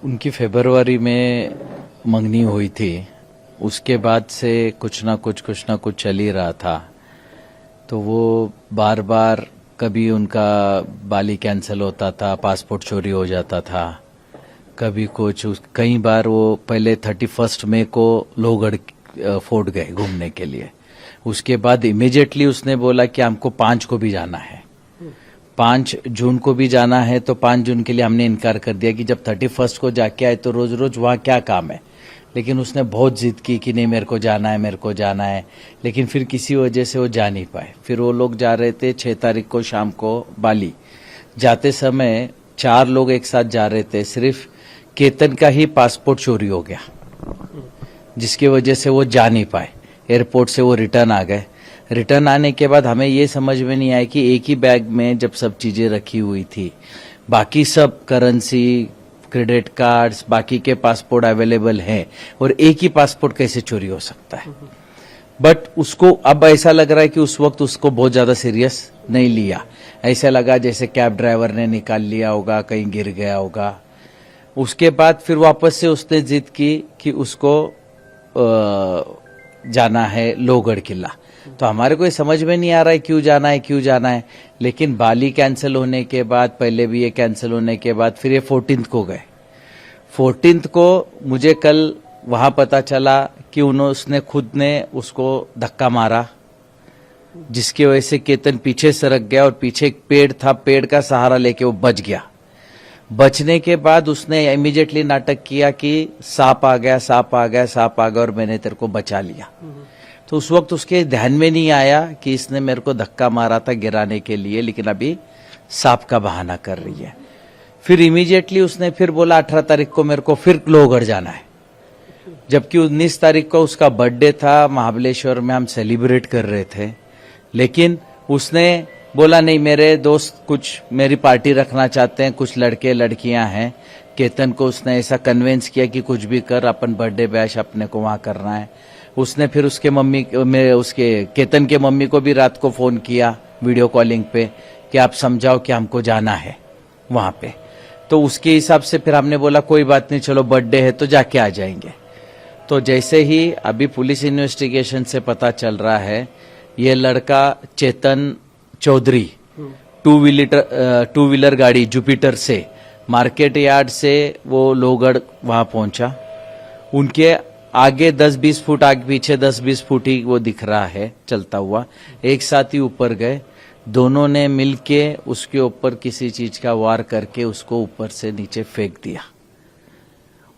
उनकी फरवरी में मंगनी हुई थी। उसके बाद से कुछ ना कुछ चल ही रहा था। तो वो बार बार कभी उनका बाली कैंसिल होता था, पासपोर्ट चोरी हो जाता था, कभी कुछ। कई बार वो पहले 31 मई को लोहगढ़ फोर्ट गए घूमने के लिए। उसके बाद इमीडिएटली उसने बोला कि हमको 5 को भी जाना है, 5 जून को भी जाना है। तो 5 जून के लिए हमने इनकार कर दिया कि जब 31 को जाके आए तो रोज रोज वहाँ क्या काम है। लेकिन उसने बहुत जिद की कि नहीं मेरे को जाना है, मेरे को जाना है। लेकिन फिर किसी वजह से वो जा नहीं पाए। फिर वो लोग जा रहे थे 6 तारीख को शाम को बाली। जाते समय 4 लोग एक साथ जा रहे थे। सिर्फ केतन का ही पासपोर्ट चोरी हो गया, जिसकी वजह से वो जा नहीं पाए। एयरपोर्ट से वो रिटर्न आ गए। रिटर्न आने के बाद हमें ये समझ में नहीं आया कि एक ही बैग में जब सब चीजें रखी हुई थी, बाकी सब करेंसी, क्रेडिट कार्ड्स, बाकी के पासपोर्ट अवेलेबल हैं, और एक ही पासपोर्ट कैसे चोरी हो सकता है। बट उसको अब ऐसा लग रहा है कि उस वक्त उसको बहुत ज्यादा सीरियस नहीं लिया। ऐसा लगा जैसे कैब ड्राइवर ने निकाल लिया होगा, कहीं गिर गया होगा। उसके बाद फिर वापस से उसने जिद की कि उसको जाना है लोहगढ़ किला। तो हमारे को ये समझ में नहीं आ रहा है क्यों जाना है। लेकिन बाली कैंसिल होने के बाद, पहले भी ये कैंसिल होने के बाद, फिर ये 14 को गए। 14 को मुझे कल वहां पता चला कि उसने खुद ने उसको धक्का मारा, जिसकी वजह से केतन पीछे सरक गया और पीछे एक पेड़ था, पेड़ का सहारा लेके वो बच गया। बचने के बाद उसने इमीडिएटली नाटक किया कि सांप आ गया और मैंने तेरे को बचा लिया। तो उस वक्त उसके ध्यान में नहीं आया कि इसने मेरे को धक्का मारा था गिराने के लिए, लेकिन अभी सांप का बहाना कर रही है। फिर इमीडिएटली उसने फिर बोला 18 तारीख को मेरे को फिर लोहगढ़ जाना है, जबकि 19 तारीख को उसका बर्थडे था। महाबलेश्वर में हम सेलिब्रेट कर रहे थे। लेकिन उसने बोला नहीं, मेरे दोस्त कुछ मेरी पार्टी रखना चाहते हैं, कुछ लड़के लड़कियां हैं। केतन को उसने ऐसा कन्विंस किया कि कुछ भी कर, अपन बर्थडे बैश अपने को वहां करना है। उसने फिर उसके केतन के मम्मी को भी रात को फोन किया वीडियो कॉलिंग पे कि आप समझाओ कि हमको जाना है वहां पे। तो उसके हिसाब से फिर हमने बोला कोई बात नहीं, चलो बर्थडे है तो जाके आ जाएंगे। तो जैसे ही अभी पुलिस इन्वेस्टिगेशन से पता चल रहा है, ये लड़का चेतन चौधरी टू व्हीलर गाड़ी जुपिटर से मार्केट यार्ड से वो लोहगढ़ वहां पहुंचा। उनके आगे 10-20 फुट, आगे पीछे 10-20 फुट ही वो दिख रहा है चलता हुआ। एक साथ ही ऊपर गए, दोनों ने मिलके उसके ऊपर किसी चीज का वार करके उसको ऊपर से नीचे फेंक दिया,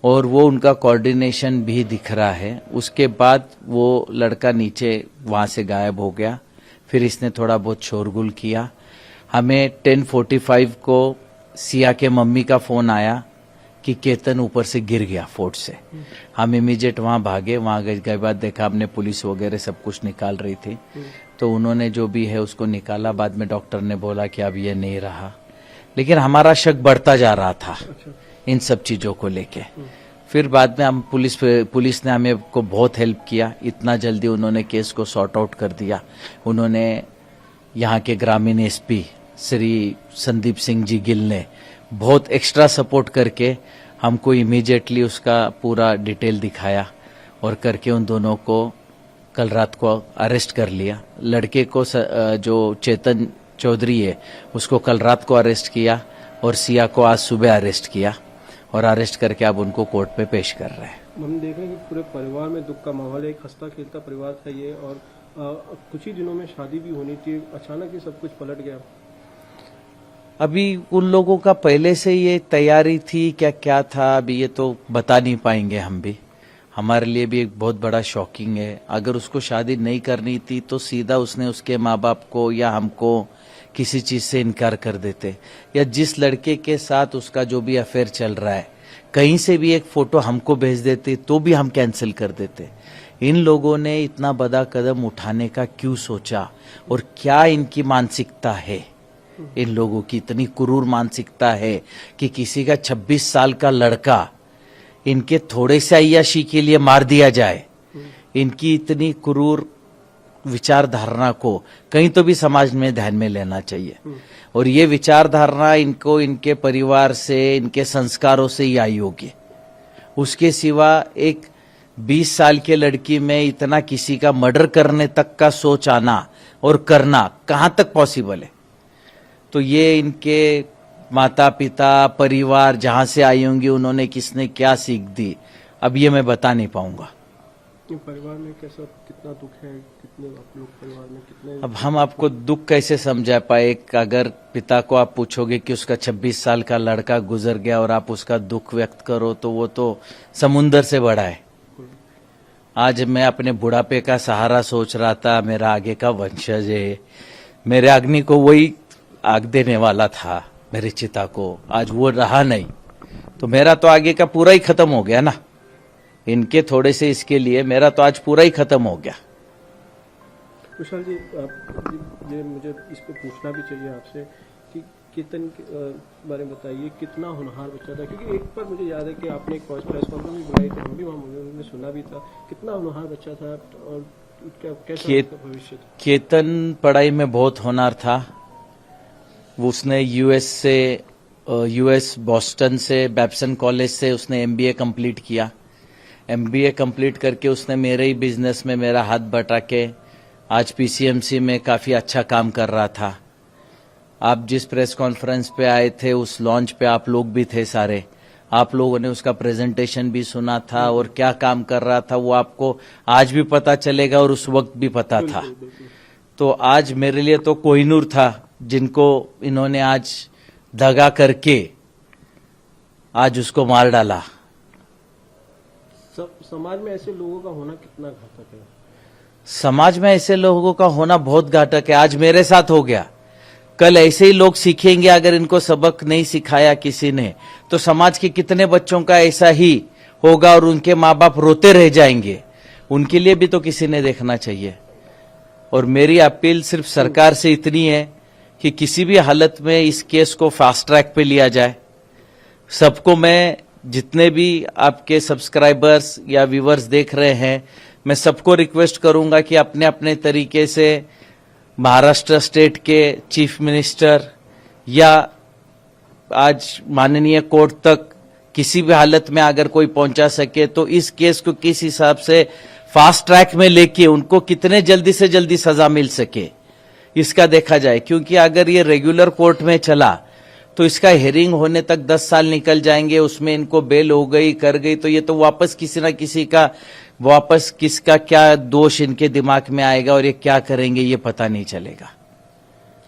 और वो उनका कोऑर्डिनेशन भी दिख रहा है। उसके बाद वो लड़का नीचे वहां से गायब हो गया। फिर इसने थोड़ा बहुत शोरगुल किया। हमें 10:45 को सिया के मम्मी का फोन आया कि केतन ऊपर से गिर गया फोर्ट से। हम इमीडिएट वहां भागे। वहां गए के बाद देखा हमने पुलिस वगैरह सब कुछ निकाल रही थी। तो उन्होंने जो भी है उसको निकाला। बाद में डॉक्टर ने बोला कि अब ये नहीं रहा। लेकिन हमारा शक बढ़ता जा रहा था इन सब चीजों को लेके। फिर बाद में हम पुलिस ने हमें को बहुत हेल्प किया। इतना जल्दी उन्होंने केस को सॉर्ट आउट कर दिया। उन्होंने यहाँ के ग्रामीण एसपी श्री संदीप सिंह जी गिल ने बहुत एक्स्ट्रा सपोर्ट करके हमको इमीडिएटली उसका पूरा डिटेल दिखाया, और करके उन दोनों को कल रात को अरेस्ट कर लिया। लड़के को जो चेतन चौधरी है उसको कल रात को अरेस्ट किया, और सिया को आज सुबह अरेस्ट किया, और अरेस्ट करके अब उनको कोर्ट पे पेश कर रहे हैं। हम देख रहे हैं कि पूरे परिवार में दुख का माहौल है। एक हंसता खेलता परिवार था ये, और कुछ ही दिनों में शादी भी होनी थी। अचानक ये सब कुछ पलट गया। अभी उन लोगों का पहले से ये तैयारी थी क्या था, अभी ये तो बता नहीं पाएंगे हम भी। हमारे लिए भी एक बहुत बड़ा शॉकिंग है। अगर उसको शादी नहीं करनी थी तो सीधा उसने उसके माँ बाप को या हमको किसी चीज से इनकार कर देते, या जिस लड़के के साथ उसका जो भी अफेयर चल रहा है कहीं से भी एक फोटो हमको भेज देते तो भी हम कैंसिल कर देते। इन लोगों ने इतना बड़ा कदम उठाने का क्यों सोचा, और क्या इनकी मानसिकता है। इन लोगों की इतनी क्रूर मानसिकता है कि किसी का 26 साल का लड़का इनके थोड़े से अय्याशी के लिए मार दिया जाए। इनकी इतनी क्रूर विचारधारा को कहीं तो भी समाज में ध्यान में लेना चाहिए। और ये विचारधारा इनको इनके परिवार से, इनके संस्कारों से ही आई होगी। उसके सिवा एक 20 साल के लड़की में इतना किसी का मर्डर करने तक का सोच आना और करना कहां तक पॉसिबल है? तो ये इनके माता पिता, परिवार जहां से आई होंगी, उन्होंने किसने क्या सीख दी, अब ये मैं बता नहीं पाऊंगा। परिवार में कैसा, कितना दुख है, कितने आप लोग परिवार में कितने? अब हम आपको दुख कैसे समझा पाए? अगर पिता को आप पूछोगे कि उसका 26 साल का लड़का गुजर गया और आप उसका दुख व्यक्त करो, तो वो तो समुंदर से बड़ा है। आज मैं अपने बुढ़ापे का सहारा सोच रहा था, मेरा आगे का वंशज है, मेरे अग्नि को वही आग देने वाला था, मेरी चिता को, आज वो रहा नहीं, तो मेरा तो आगे का पूरा ही खत्म हो गया ना। इनके थोड़े से इसके लिए मेरा तो आज पूरा ही खत्म हो गया। कुशल जी, ये मुझे इस पे पूछना भी चाहिए आपसे कि कीर्तन के बारे में बताइए, कितना होनहार बच्चा था? क्योंकि एक बार मुझे याद है कि आपने एक प्रेस कॉन्फ्रेंस भी बुलाई थी, हम भी वहाँ हमने सुना भी था। कितना होनहार बच्चा था और कैसा उसका भविष्य था? कीर्तन पढ़ाई में बहुत होनहार था। उसने यूएस बॉस्टन से, बैप्सन कॉलेज से उसने एमबीए कंप्लीट किया। एमबीए कंप्लीट करके उसने मेरे ही बिजनेस में मेरा हाथ बटा के आज पीसीएमसी में काफी अच्छा काम कर रहा था। आप जिस प्रेस कॉन्फ्रेंस पे आए थे, उस लॉन्च पे आप लोग भी थे सारे, आप लोगों ने उसका प्रेजेंटेशन भी सुना था और क्या काम कर रहा था वो आपको आज भी पता चलेगा और उस वक्त भी पता था। तो आज मेरे लिए तो कोहिनूर था, जिनको इन्होंने आज दगा करके आज उसको मार डाला। समाज में ऐसे लोगों का होना कितना घातक है? समाज में ऐसे लोगों का होना बहुत घातक है। आज मेरे साथ हो गया, कल ऐसे ही लोग सीखेंगे। अगर इनको सबक नहीं सिखाया किसी ने, तो समाज के कितने बच्चों का ऐसा ही होगा और उनके माँ बाप रोते रह जाएंगे। उनके लिए भी तो किसी ने देखना चाहिए। और मेरी अपील सिर्फ सरकार से इतनी है कि किसी भी हालत में इस केस को फास्ट ट्रैक पे लिया जाए। सबको, मैं जितने भी आपके सब्सक्राइबर्स या व्यूअर्स देख रहे हैं, मैं सबको रिक्वेस्ट करूंगा कि अपने अपने तरीके से महाराष्ट्र स्टेट के चीफ मिनिस्टर या आज माननीय कोर्ट तक किसी भी हालत में अगर कोई पहुंचा सके, तो इस केस को किस हिसाब से फास्ट ट्रैक में लेके उनको कितने जल्दी से जल्दी सजा मिल सके, इसका देखा जाए। क्योंकि अगर ये रेगुलर कोर्ट में चला तो इसका हेयरिंग होने तक 10 साल निकल जाएंगे, उसमें इनको बेल हो गई, कर गई, तो ये तो वापस किसी ना किसी का, वापस किसका क्या दोष इनके दिमाग में आएगा और ये क्या करेंगे ये पता नहीं चलेगा।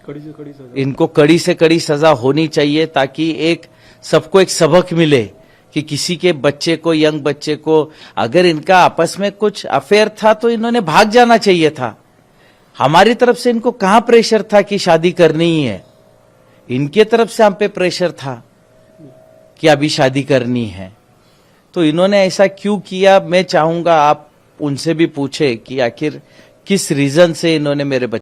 कड़ी से कड़ी सजा, इनको कड़ी से कड़ी सजा होनी चाहिए, ताकि एक सबको एक सबक मिले कि किसी के बच्चे को, यंग बच्चे को, अगर इनका आपस में कुछ अफेयर था तो इन्होंने भाग जाना चाहिए था। हमारी तरफ से इनको कहां प्रेशर था कि शादी करनी ही है? इनके तरफ से हम पे प्रेशर था कि अभी शादी करनी है। तो इन्होंने ऐसा क्यों किया? मैं चाहूंगा आप उनसे भी पूछे कि आखिर किस रीजन से इन्होंने मेरे